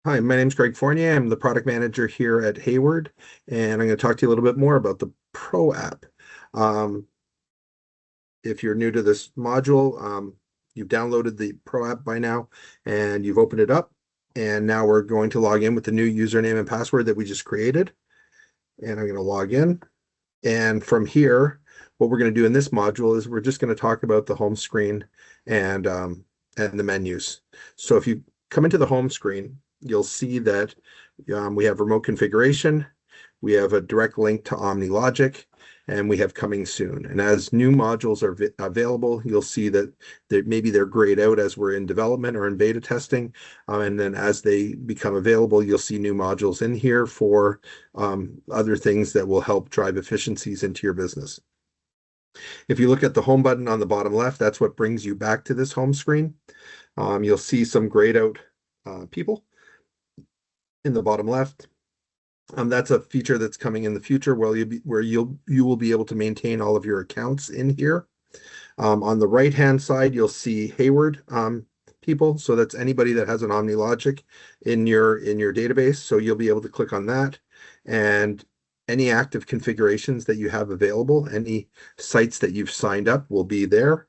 Hi, my name's Greg Fournier. I'm the product manager here at Hayward, and I'm going to talk to you a little bit more about the Pro app. Um, if you're new to this module, you've downloaded the Pro app by now, and you've opened it up. And now we're going to log in with the new username and password that we just created. And I'm going to log in. And from here, what we're going to do in this module is we're just going to talk about the home screen and and the menus. So if you come into the home screen, you'll see that we have remote configuration, we have a direct link to OmniLogic, and we have coming soon. And as new modules are available, you'll see that maybe they're grayed out as we're in development or in beta testing. And then as they become available, you'll see new modules in here for other things that will help drive efficiencies into your business. If you look at the home button on the bottom left, that's what brings you back to this home screen. You'll see some grayed out people in the bottom left. That's a feature that's coming in the future where you will be able to maintain all of your accounts in here. On the right hand side, you'll see Hayward people. So that's anybody that has an OmniLogic in your database. So you'll be able to click on that, and any active configurations that you have available, any sites that you've signed up will be there.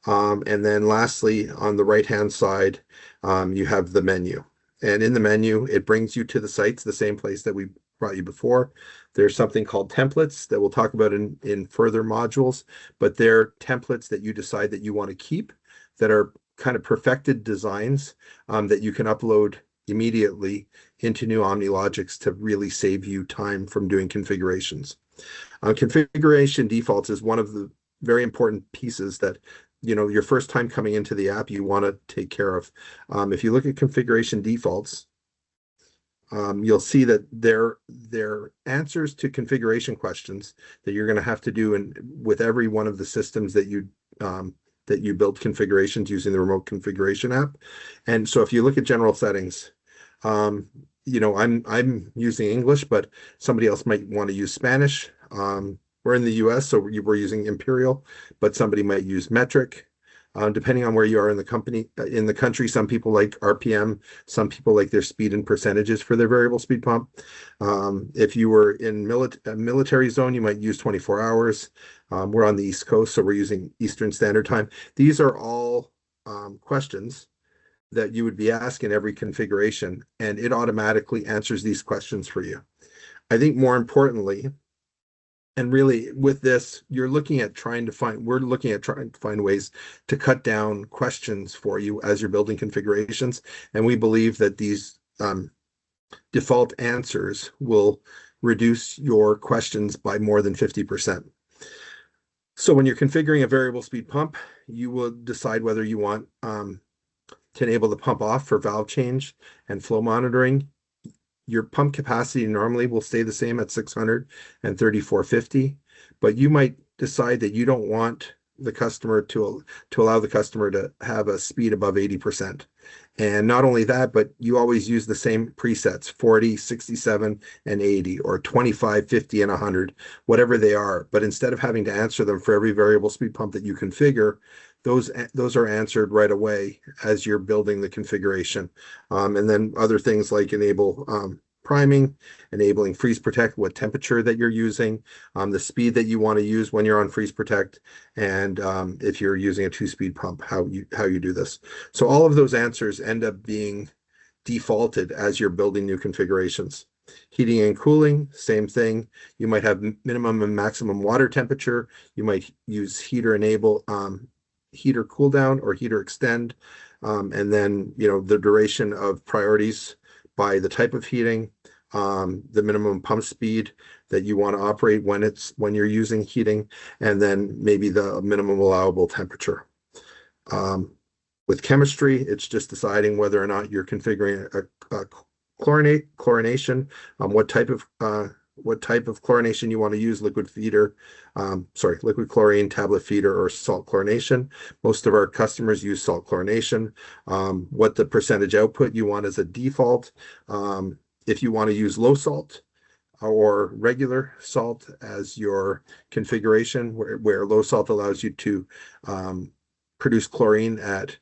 And then lastly, on the right hand side, you have the menu. And in the menu, it brings you to the sites, the same place that we brought you before. There's something called templates that we'll talk about in further modules, but they're templates that you decide that you want to keep that are kind of perfected designs that you can upload immediately into new OmniLogics to really save you time from doing configurations. Configuration defaults is one of the very important pieces that your first time coming into the app, you want to take care of. If you look at configuration defaults, you'll see that they're answers to configuration questions that you're going to have to do with every one of the systems that you build configurations using the remote configuration app. And so if you look at general settings, I'm using English, but somebody else might want to use Spanish. We're in the US, so we're using Imperial, but somebody might use metric. Depending on where you are in the country, some people like RPM, some people like their speed and percentages for their variable speed pump. If you were in a military zone, you might use 24 hours. We're on the East Coast, so we're using Eastern Standard Time. These are all questions that you would be asked in every configuration, and it automatically answers these questions for you. I think more importantly, and really with this, we're looking at trying to find ways to cut down questions for you as you're building configurations. And we believe that these default answers will reduce your questions by more than 50%. So when you're configuring a variable speed pump, you will decide whether you want to enable the pump off for valve change and flow monitoring. Your pump capacity normally will stay the same at 600 and 3450, but you might decide that you don't want the customer to allow the customer to have a speed above 80%. And not only that, but you always use the same presets, 40, 67, and 80, or 25, 50, and 100, whatever they are. But instead of having to answer them for every variable speed pump that you configure, those are answered right away as you're building the configuration. And then other things like enable priming, enabling freeze protect, what temperature that you're using, the speed that you want to use when you're on freeze protect, and if you're using a 2-speed pump, how you do this. So all of those answers end up being defaulted as you're building new configurations. Heating and cooling, same thing. You might have minimum and maximum water temperature. You might use heater enable, heater cool down, or heater extend, and then the duration of priorities by the type of heating, the minimum pump speed that you want to operate when you're using heating, and then maybe the minimum allowable temperature. With chemistry, it's just deciding whether or not you're configuring a chlorination, what type of chlorination you want to use, liquid chlorine, tablet feeder, or salt chlorination. Most of our customers use salt chlorination. What the percentage output you want as a default. If you want to use low salt or regular salt as your configuration, where low salt allows you to produce chlorine at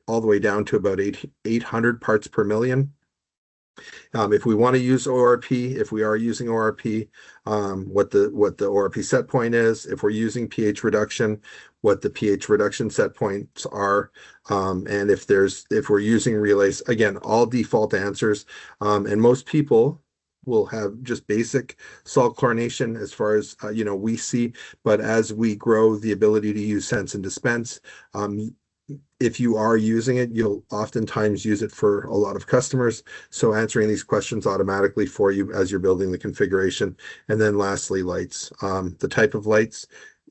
all the way down to about 800 parts per million. If we want to use ORP, if we are using ORP, what the ORP set point is. If we're using pH reduction, what the pH reduction set points are, and if we're using relays, again, all default answers. And most people will have just basic salt chlorination as far as we see. But as we grow the ability to use sense and dispense, if you are using it, you'll oftentimes use it for a lot of customers. So answering these questions automatically for you as you're building the configuration. And then lastly, lights. The type of lights,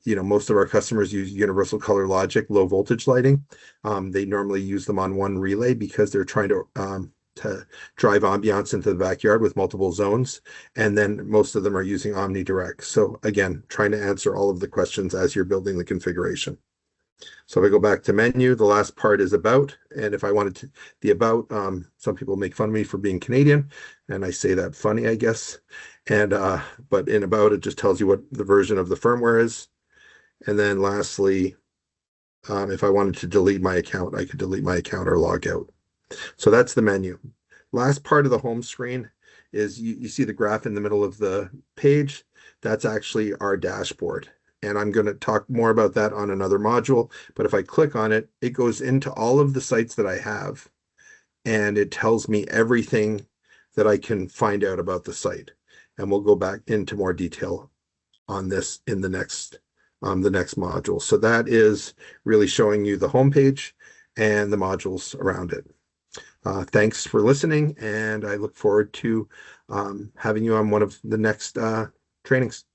most of our customers use universal color logic, low voltage lighting. They normally use them on one relay because they're trying to drive ambiance into the backyard with multiple zones. And then most of them are using omnidirect. So again, trying to answer all of the questions as you're building the configuration. So if I go back to menu, the last part is about. And if I wanted to, the about, some people make fun of me for being Canadian, and I say that funny, I guess. And but in about, it just tells you what the version of the firmware is. And then lastly, if I wanted to delete my account, I could delete my account or log out. So that's the menu. Last part of the home screen is you see the graph in the middle of the page. That's actually our dashboard. And I'm going to talk more about that on another module. But if I click on it, it goes into all of the sites that I have, and it tells me everything that I can find out about the site. And we'll go back into more detail on this in the next module. So that is really showing you the homepage and the modules around it. Thanks for listening, and I look forward to having you on one of the next trainings.